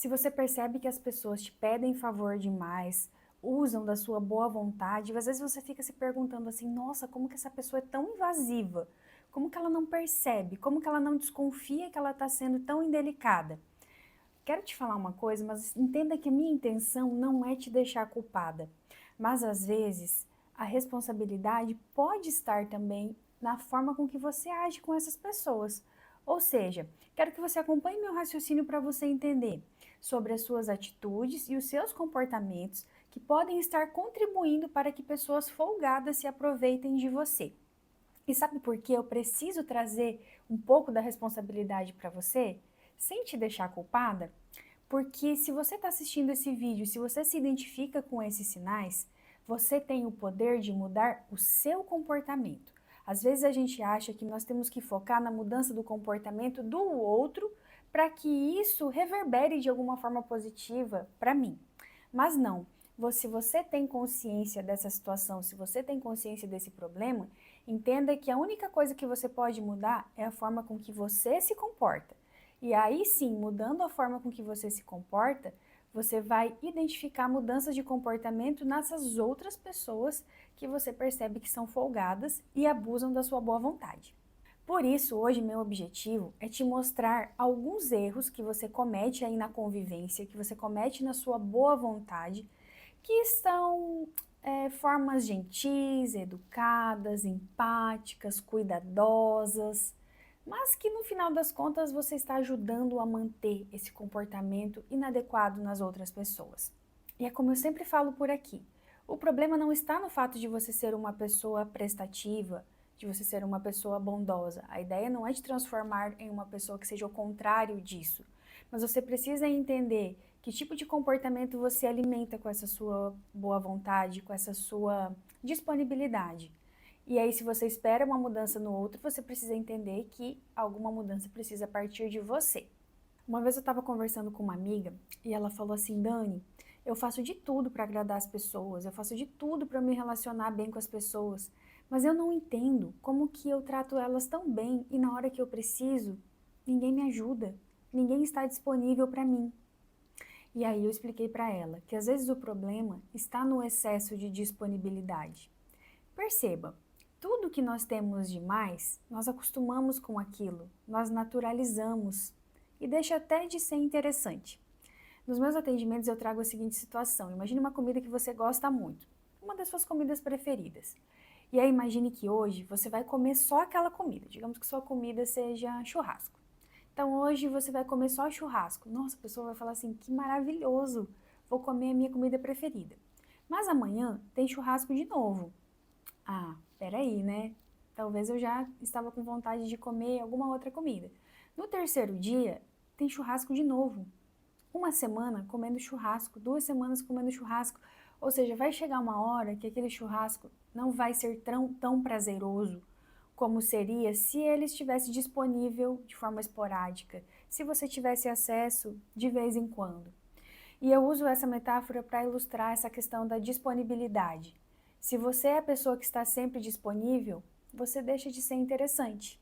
Se você percebe que as pessoas te pedem favor demais, usam da sua boa vontade, às vezes você fica se perguntando assim, nossa, como que essa pessoa é tão invasiva? Como que ela não percebe? Como que ela não desconfia que ela está sendo tão indelicada? Quero te falar uma coisa, mas entenda que a minha intenção não é te deixar culpada. Mas às vezes a responsabilidade pode estar também na forma com que você age com essas pessoas. Ou seja, quero que você acompanhe meu raciocínio para você entender sobre as suas atitudes e os seus comportamentos que podem estar contribuindo para que pessoas folgadas se aproveitem de você. E sabe por que eu preciso trazer um pouco da responsabilidade para você, sem te deixar culpada? Porque se você está assistindo esse vídeo, se você se identifica com esses sinais, você tem o poder de mudar o seu comportamento. Às vezes a gente acha que nós temos que focar na mudança do comportamento do outro para que isso reverbere de alguma forma positiva para mim. Mas não. Se você tem consciência dessa situação, se você tem consciência desse problema, entenda que a única coisa que você pode mudar é a forma com que você se comporta. E aí sim, mudando a forma com que você se comporta, você vai identificar mudanças de comportamento nessas outras pessoas que você percebe que são folgadas e abusam da sua boa vontade. Por isso, hoje meu objetivo é te mostrar alguns erros que você comete aí na convivência, que você comete na sua boa vontade, que são formas gentis, educadas, empáticas, cuidadosas, mas que no final das contas você está ajudando a manter esse comportamento inadequado nas outras pessoas. E é como eu sempre falo por aqui, o problema não está no fato de você ser uma pessoa prestativa, de você ser uma pessoa bondosa. A ideia não é te transformar em uma pessoa que seja o contrário disso, mas você precisa entender que tipo de comportamento você alimenta com essa sua boa vontade, com essa sua disponibilidade. E aí, se você espera uma mudança no outro, você precisa entender que alguma mudança precisa partir de você. Uma vez eu estava conversando com uma amiga e ela falou assim, Dani, eu faço de tudo para agradar as pessoas, eu faço de tudo para me relacionar bem com as pessoas, mas eu não entendo como que eu trato elas tão bem e na hora que eu preciso, ninguém me ajuda, ninguém está disponível para mim. E aí eu expliquei para ela que às vezes o problema está no excesso de disponibilidade. Perceba, tudo que nós temos de mais, nós acostumamos com aquilo, nós naturalizamos e deixa até de ser interessante. Nos meus atendimentos eu trago a seguinte situação, imagine uma comida que você gosta muito, uma das suas comidas preferidas. E aí imagine que hoje você vai comer só aquela comida, digamos que sua comida seja churrasco. Então hoje você vai comer só churrasco. Nossa, a pessoa vai falar assim, que maravilhoso, vou comer a minha comida preferida. Mas amanhã tem churrasco de novo. Ah, peraí, né? Talvez eu já estava com vontade de comer alguma outra comida. No terceiro dia, tem churrasco de novo. Uma semana comendo churrasco, 2 semanas comendo churrasco. Ou seja, vai chegar uma hora que aquele churrasco não vai ser tão prazeroso como seria se ele estivesse disponível de forma esporádica, se você tivesse acesso de vez em quando. E eu uso essa metáfora para ilustrar essa questão da disponibilidade. Se você é a pessoa que está sempre disponível, você deixa de ser interessante.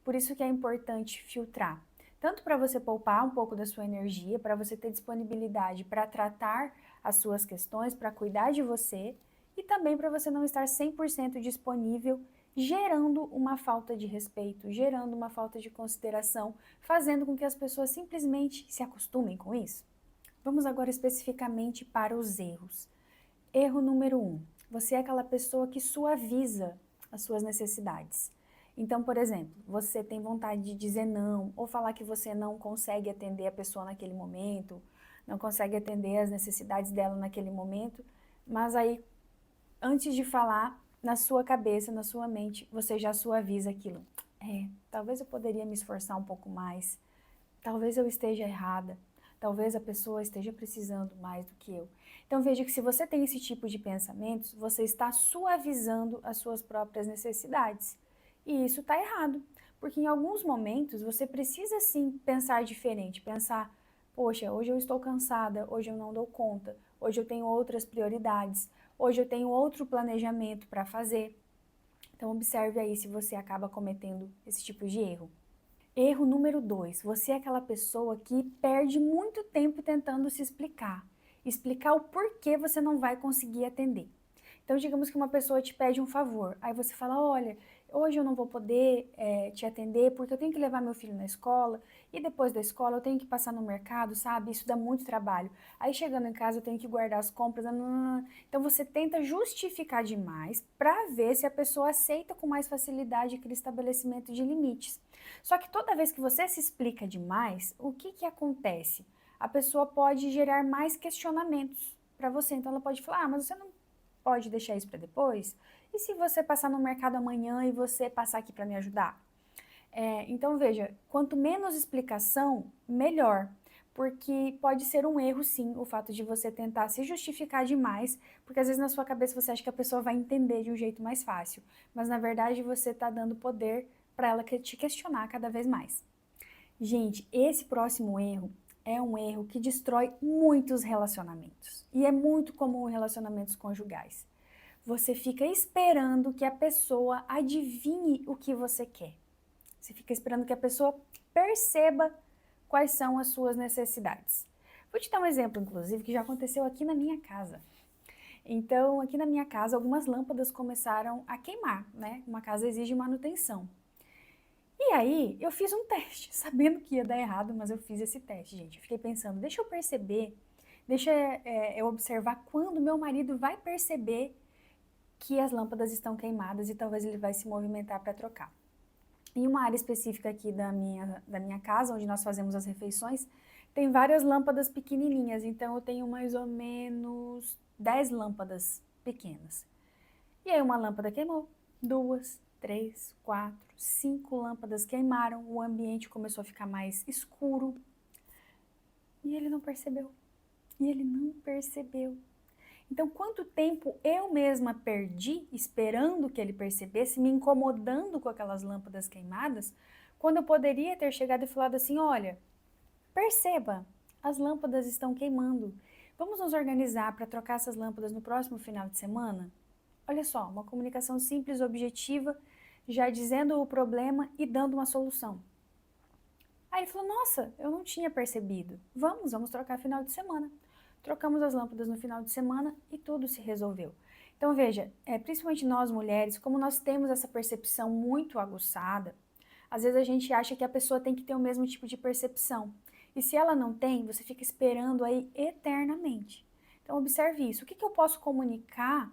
Por isso que é importante filtrar. Tanto para você poupar um pouco da sua energia, para você ter disponibilidade para tratar as suas questões, para cuidar de você, e também para você não estar 100% disponível, gerando uma falta de respeito, gerando uma falta de consideração, fazendo com que as pessoas simplesmente se acostumem com isso. Vamos agora especificamente para os erros. Erro número 1. Você é aquela pessoa que suaviza as suas necessidades. Então, por exemplo, você tem vontade de dizer não, ou falar que você não consegue atender a pessoa naquele momento, não consegue atender as necessidades dela naquele momento, mas aí, antes de falar, na sua cabeça, na sua mente, você já suaviza aquilo. Talvez eu poderia me esforçar um pouco mais, talvez eu esteja errada, talvez a pessoa esteja precisando mais do que eu. Então veja que se você tem esse tipo de pensamentos, você está suavizando as suas próprias necessidades. E isso está errado, porque em alguns momentos você precisa sim pensar diferente, pensar, poxa, hoje eu estou cansada, hoje eu não dou conta, hoje eu tenho outras prioridades, hoje eu tenho outro planejamento para fazer. Então observe aí se você acaba cometendo esse tipo de erro. Erro número 2, você é aquela pessoa que perde muito tempo tentando se explicar o porquê você não vai conseguir atender. Então, digamos que uma pessoa te pede um favor, aí você fala, olha, hoje eu não vou poder te atender porque eu tenho que levar meu filho na escola e depois da escola eu tenho que passar no mercado, sabe? Isso dá muito trabalho. Aí chegando em casa eu tenho que guardar as compras. Então você tenta justificar demais para ver se a pessoa aceita com mais facilidade aquele estabelecimento de limites. Só que toda vez que você se explica demais, o que acontece? A pessoa pode gerar mais questionamentos para você. Então ela pode falar, mas você não pode deixar isso para depois? E se você passar no mercado amanhã e você passar aqui para me ajudar? Então veja, quanto menos explicação, melhor. Porque pode ser um erro, sim, o fato de você tentar se justificar demais, porque às vezes na sua cabeça você acha que a pessoa vai entender de um jeito mais fácil, mas na verdade você está dando poder para ela te questionar cada vez mais. Gente, esse próximo erro é um erro que destrói muitos relacionamentos. E é muito comum em relacionamentos conjugais. Você fica esperando que a pessoa adivinhe o que você quer. Você fica esperando que a pessoa perceba quais são as suas necessidades. Vou te dar um exemplo, inclusive, que já aconteceu aqui na minha casa. Então, aqui na minha casa, algumas lâmpadas começaram a queimar, né? Uma casa exige manutenção. E aí, eu fiz um teste, sabendo que ia dar errado, mas eu fiz esse teste, gente. Eu fiquei pensando, deixa eu perceber, deixa eu observar quando meu marido vai perceber que as lâmpadas estão queimadas e talvez ele vai se movimentar para trocar. Em uma área específica aqui da minha casa, onde nós fazemos as refeições, tem várias lâmpadas pequenininhas, então eu tenho mais ou menos 10 lâmpadas pequenas. E aí uma lâmpada queimou, 2, 3, 4, 5 lâmpadas queimaram, o ambiente começou a ficar mais escuro. E ele não percebeu. E ele não percebeu. Então, quanto tempo eu mesma perdi esperando que ele percebesse, me incomodando com aquelas lâmpadas queimadas, quando eu poderia ter chegado e falado assim, olha, perceba, as lâmpadas estão queimando. Vamos nos organizar para trocar essas lâmpadas no próximo final de semana? Olha só, uma comunicação simples, objetiva, já dizendo o problema e dando uma solução. Aí ele falou, nossa, eu não tinha percebido. Vamos trocar final de semana. Trocamos as lâmpadas no final de semana e tudo se resolveu. Então veja, principalmente nós mulheres, como nós temos essa percepção muito aguçada, às vezes a gente acha que a pessoa tem que ter o mesmo tipo de percepção. E se ela não tem, você fica esperando aí eternamente. Então observe isso. O que eu posso comunicar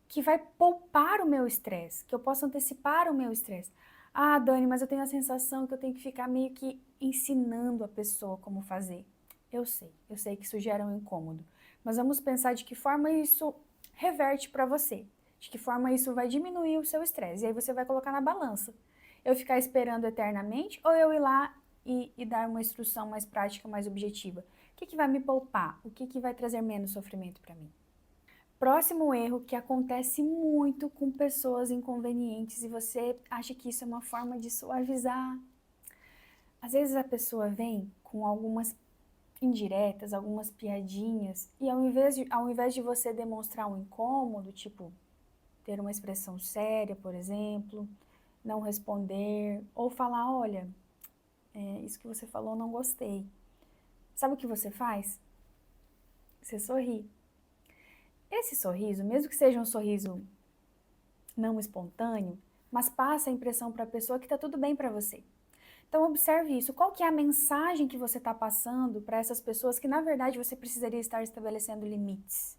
que vai poupar o meu estresse, que eu possa antecipar o meu estresse? Ah, Dani, mas eu tenho a sensação que eu tenho que ficar meio que ensinando a pessoa como fazer. Eu sei que isso gera um incômodo, mas vamos pensar de que forma isso reverte para você, de que forma isso vai diminuir o seu estresse, e aí você vai colocar na balança. Eu ficar esperando eternamente ou eu ir lá e dar uma instrução mais prática, mais objetiva? O que vai me poupar? O que vai trazer menos sofrimento para mim? Próximo erro que acontece muito com pessoas inconvenientes e você acha que isso é uma forma de suavizar. Às vezes a pessoa vem com algumas indiretas, algumas piadinhas, e ao invés de você demonstrar um incômodo, tipo ter uma expressão séria, por exemplo, não responder, ou falar, olha, isso que você falou não gostei. Sabe o que você faz? Você sorri. Esse sorriso, mesmo que seja um sorriso não espontâneo, mas passa a impressão para a pessoa que está tudo bem para você. Então observe isso. Qual que é a mensagem que você está passando para essas pessoas que na verdade você precisaria estar estabelecendo limites?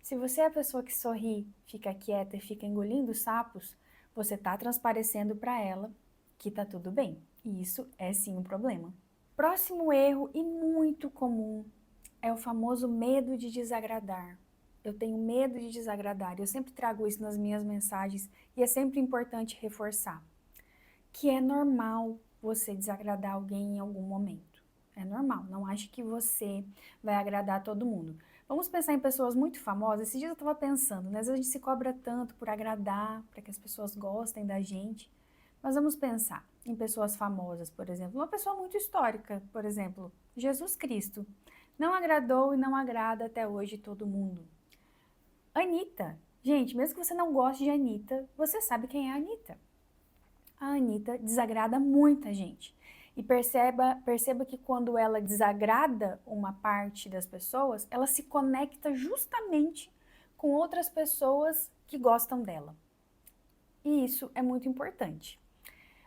Se você é a pessoa que sorri, fica quieta e fica engolindo sapos, você está transparecendo para ela que está tudo bem. E isso é sim um problema. Próximo erro e muito comum é o famoso medo de desagradar. Eu tenho medo de desagradar. Eu sempre trago isso nas minhas mensagens e é sempre importante reforçar que é normal você desagradar alguém em algum momento. É normal, não ache que você vai agradar todo mundo. Vamos pensar em pessoas muito famosas. Esses dias eu estava pensando, né? Às vezes a gente se cobra tanto por agradar, para que as pessoas gostem da gente. Mas vamos pensar em pessoas famosas, por exemplo. Uma pessoa muito histórica, por exemplo, Jesus Cristo. Não agradou e não agrada até hoje todo mundo. Anitta. Gente, mesmo que você não goste de Anitta, você sabe quem é a Anitta. A Anitta desagrada muita gente. E perceba que quando ela desagrada uma parte das pessoas, ela se conecta justamente com outras pessoas que gostam dela. E isso é muito importante.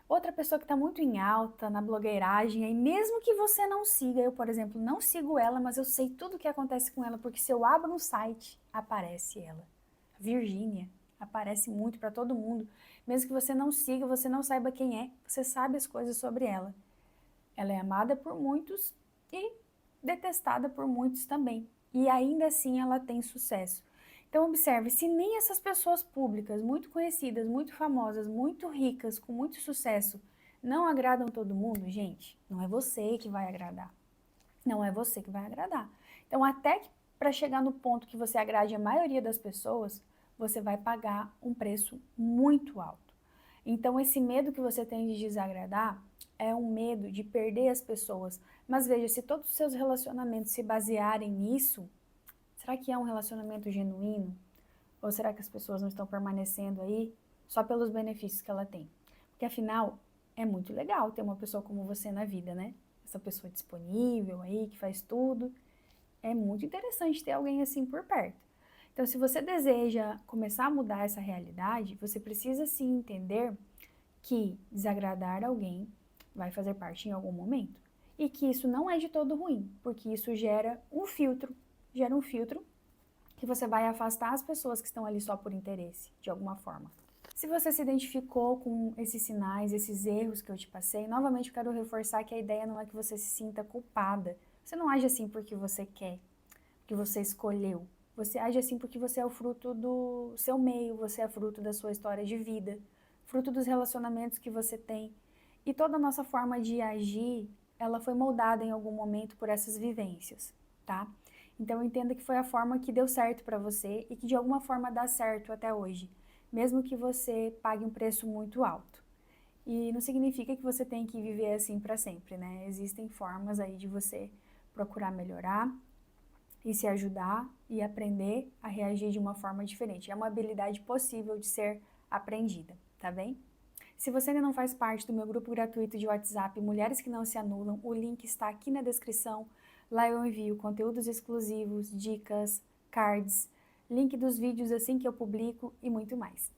Outra pessoa que está muito em alta na blogueiragem, aí mesmo que você não siga, eu, por exemplo, não sigo ela, mas eu sei tudo o que acontece com ela, porque se eu abro um site, aparece ela. Virgínia, aparece muito para todo mundo. Mesmo que você não siga, você não saiba quem é, você sabe as coisas sobre ela. Ela é amada por muitos e detestada por muitos também. E ainda assim ela tem sucesso. Então observe, se nem essas pessoas públicas, muito conhecidas, muito famosas, muito ricas, com muito sucesso, não agradam todo mundo, gente, não é você que vai agradar. Não é você que vai agradar. Então até que para chegar no ponto que você agrade a maioria das pessoas, você vai pagar um preço muito alto. Então esse medo que você tem de desagradar é um medo de perder as pessoas. Mas veja, se todos os seus relacionamentos se basearem nisso, será que é um relacionamento genuíno? Ou será que as pessoas não estão permanecendo aí só pelos benefícios que ela tem? Porque afinal, é muito legal ter uma pessoa como você na vida, né? Essa pessoa disponível aí, que faz tudo. É muito interessante ter alguém assim por perto. Então, se você deseja começar a mudar essa realidade, você precisa sim entender que desagradar alguém vai fazer parte em algum momento. E que isso não é de todo ruim, porque isso gera um filtro que você vai afastar as pessoas que estão ali só por interesse, de alguma forma. Se você se identificou com esses sinais, esses erros que eu te passei, novamente eu quero reforçar que a ideia não é que você se sinta culpada. Você não age assim porque você quer, porque você escolheu. Você age assim porque você é o fruto do seu meio, você é fruto da sua história de vida, fruto dos relacionamentos que você tem. E toda a nossa forma de agir, ela foi moldada em algum momento por essas vivências, tá? Então entenda que foi a forma que deu certo para você e que de alguma forma dá certo até hoje, mesmo que você pague um preço muito alto. E não significa que você tem que viver assim para sempre, né? Existem formas aí de você procurar melhorar e se ajudar e aprender a reagir de uma forma diferente. É uma habilidade possível de ser aprendida, tá bem? Se você ainda não faz parte do meu grupo gratuito de WhatsApp Mulheres que Não Se Anulam, o link está aqui na descrição. Lá eu envio conteúdos exclusivos, dicas, cards, link dos vídeos assim que eu publico e muito mais.